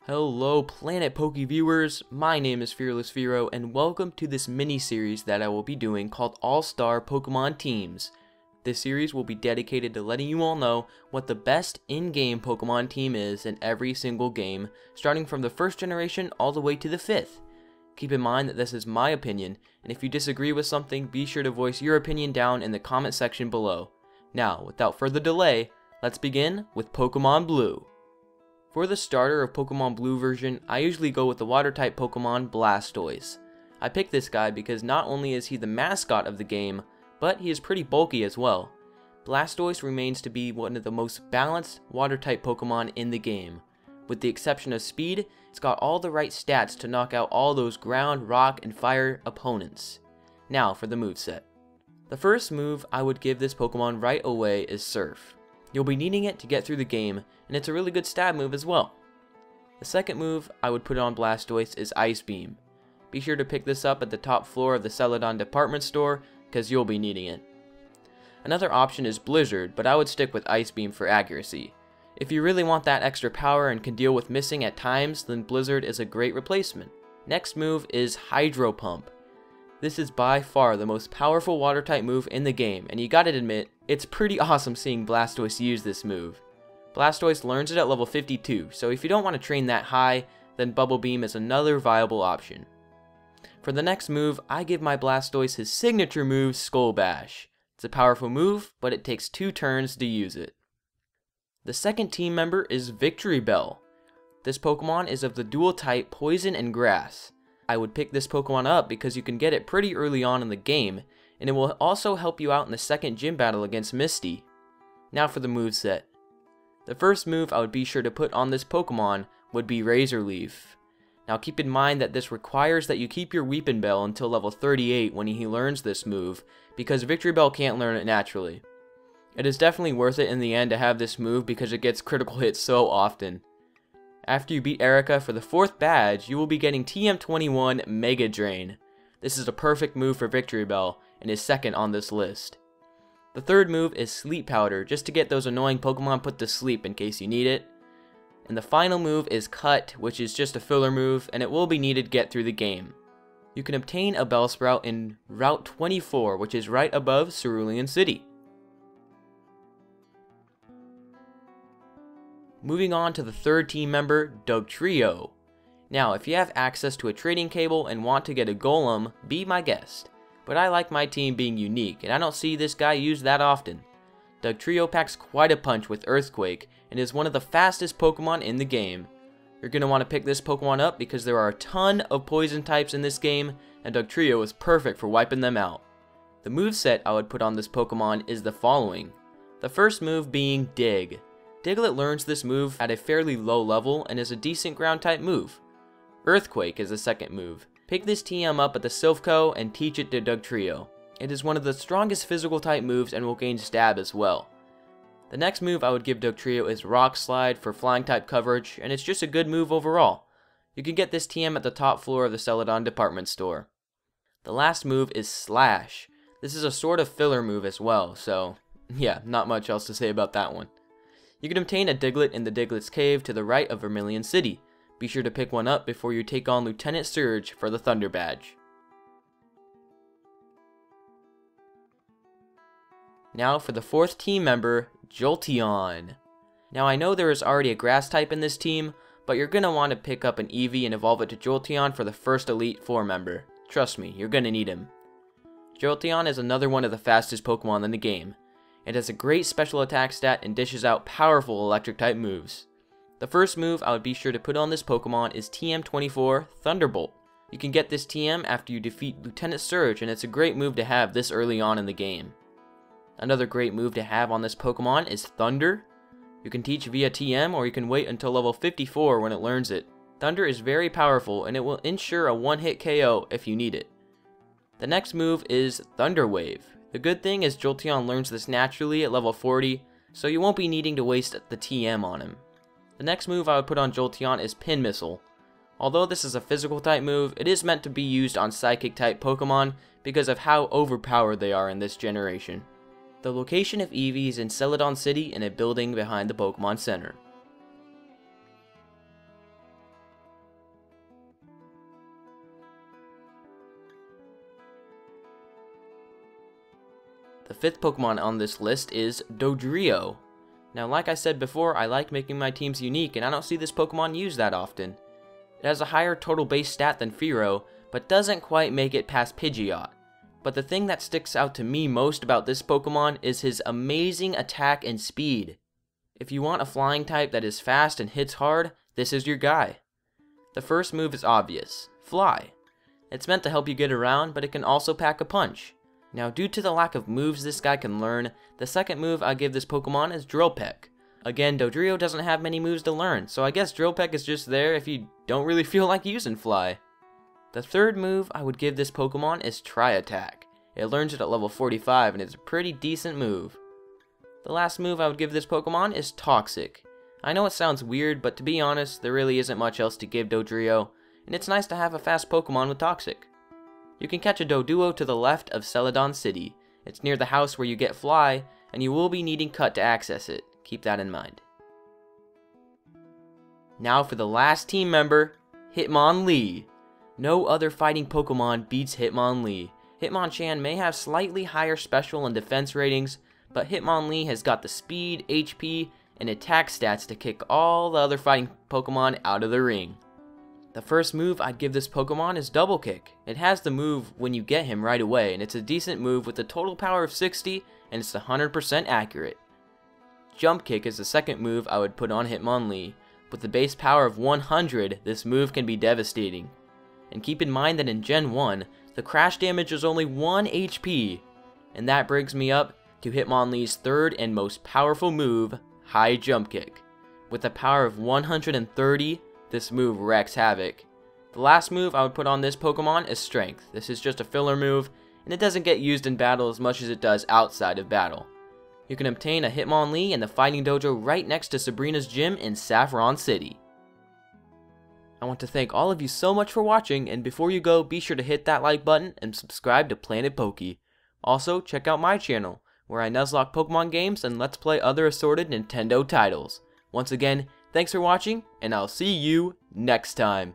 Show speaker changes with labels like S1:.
S1: Hello Planet Poke viewers, my name is fearlessfearow and welcome to this mini-series that I will be doing called All-Star Pokemon Teams. This series will be dedicated to letting you all know what the best in-game Pokemon team is in every single game, starting from the first generation all the way to the 5th. Keep in mind that this is my opinion, and if you disagree with something, be sure to voice your opinion down in the comment section below. Now, without further delay, let's begin with Pokemon Blue. For the starter of Pokemon Blue version, I usually go with the water-type Pokemon Blastoise. I picked this guy because not only is he the mascot of the game, but he is pretty bulky as well. Blastoise remains to be one of the most balanced water-type Pokemon in the game. With the exception of speed, it's got all the right stats to knock out all those ground, rock, and fire opponents. Now for the moveset. The first move I would give this Pokemon right away is Surf. You'll be needing it to get through the game, and it's a really good stab move as well. The second move I would put on Blastoise is Ice Beam. Be sure to pick this up at the top floor of the Celadon department store, because you'll be needing it. Another option is Blizzard, but I would stick with Ice Beam for accuracy. If you really want that extra power and can deal with missing at times, then Blizzard is a great replacement. Next move is Hydro Pump. This is by far the most powerful water type move in the game, and you gotta admit, it's pretty awesome seeing Blastoise use this move. Blastoise learns it at level 52, so if you don't want to train that high, then Bubble Beam is another viable option. For the next move, I give my Blastoise his signature move, Skull Bash. It's a powerful move, but it takes 2 turns to use it. The second team member is Victreebel. This Pokemon is of the dual type Poison and Grass. I would pick this Pokemon up because you can get it pretty early on in the game, and it will also help you out in the second gym battle against Misty. Now for the moveset. The first move I would be sure to put on this Pokemon would be Razor Leaf. Now keep in mind that this requires that you keep your Weepinbell until level 38 when he learns this move, because Victreebel can't learn it naturally. It is definitely worth it in the end to have this move because it gets critical hits so often. After you beat Erica for the 4th badge, you will be getting TM21 Mega Drain. This is a perfect move for Victreebel, and is second on this list. The third move is Sleep Powder, just to get those annoying Pokemon put to sleep in case you need it. And the final move is Cut, which is just a filler move, and it will be needed to get through the game. You can obtain a Bellsprout in Route 24, which is right above Cerulean City. Moving on to the third team member, Dugtrio. Now, if you have access to a trading cable and want to get a Golem, be my guest. But I like my team being unique, and I don't see this guy used that often. Dugtrio packs quite a punch with Earthquake, and is one of the fastest Pokemon in the game. You're going to want to pick this Pokemon up because there are a ton of poison types in this game, and Dugtrio is perfect for wiping them out. The moveset I would put on this Pokemon is the following. The first move being Dig. Diglett learns this move at a fairly low level and is a decent ground type move. Earthquake is the second move. Pick this TM up at the Silphco and teach it to Dugtrio. It is one of the strongest physical type moves and will gain stab as well. The next move I would give Dugtrio is Rock Slide for flying type coverage, and it's just a good move overall. You can get this TM at the top floor of the Celadon department store. The last move is Slash. This is a sort of filler move as well, so yeah, not much else to say about that one. You can obtain a Diglett in the Diglett's Cave to the right of Vermilion City. Be sure to pick one up before you take on Lieutenant Surge for the Thunder Badge. Now for the fourth team member, Jolteon. Now I know there is already a grass type in this team, but you're going to want to pick up an Eevee and evolve it to Jolteon for the first Elite Four member. Trust me, you're going to need him. Jolteon is another one of the fastest Pokemon in the game. It has a great special attack stat and dishes out powerful electric type moves. The first move I would be sure to put on this Pokemon is TM24 Thunderbolt. You can get this TM after you defeat Lieutenant Surge, and it's a great move to have this early on in the game. Another great move to have on this Pokemon is Thunder. You can teach via TM, or you can wait until level 54 when it learns it. Thunder is very powerful and it will ensure a one-hit KO if you need it. The next move is Thunder Wave. The good thing is Jolteon learns this naturally at level 40, so you won't be needing to waste the TM on him. The next move I would put on Jolteon is Pin Missile. Although this is a physical type move, it is meant to be used on psychic type Pokemon because of how overpowered they are in this generation. The location of Eevee is in Celadon City in a building behind the Pokemon Center. The 5th Pokemon on this list is Dodrio. Now, like I said before, I like making my teams unique, and I don't see this Pokemon used that often. It has a higher total base stat than Fearow, but doesn't quite make it past Pidgeot. But the thing that sticks out to me most about this Pokemon is his amazing attack and speed. If you want a flying type that is fast and hits hard, this is your guy. The first move is obvious, Fly. It's meant to help you get around, but it can also pack a punch. Now, due to the lack of moves this guy can learn, the second move I give this Pokemon is Drill Peck. Again, Dodrio doesn't have many moves to learn, so I guess Drill Peck is just there if you don't really feel like using Fly. The third move I would give this Pokemon is Tri Attack. It learns it at level 45 and it's a pretty decent move. The last move I would give this Pokemon is Toxic. I know it sounds weird, but to be honest, there really isn't much else to give Dodrio, and it's nice to have a fast Pokemon with Toxic. You can catch a Doduo to the left of Celadon City. It's near the house where you get Fly, and you will be needing Cut to access it. Keep that in mind. Now for the last team member, Hitmonlee. No other fighting Pokemon beats Hitmonlee. Hitmonchan may have slightly higher special and defense ratings, but Hitmonlee has got the speed, HP, and attack stats to kick all the other fighting Pokemon out of the ring. The first move I'd give this Pokemon is Double Kick. It has the move when you get him right away, and it's a decent move with a total power of 60, and it's 100% accurate. Jump Kick is the second move I would put on Hitmonlee. With the base power of 100, this move can be devastating. And keep in mind that in Gen 1, the crash damage is only 1 HP. And that brings me up to Hitmonlee's third and most powerful move, High Jump Kick. With a power of 130, this move wreaks havoc. The last move I would put on this Pokemon is Strength. This is just a filler move, and it doesn't get used in battle as much as it does outside of battle. You can obtain a Hitmonlee in the Fighting Dojo right next to Sabrina's gym in Saffron City. I want to thank all of you so much for watching, and before you go, be sure to hit that like button and subscribe to Planet Poke. Also, check out my channel, where I nuzlocke Pokemon games and let's play other assorted Nintendo titles. Once again, thanks for watching, and I'll see you next time.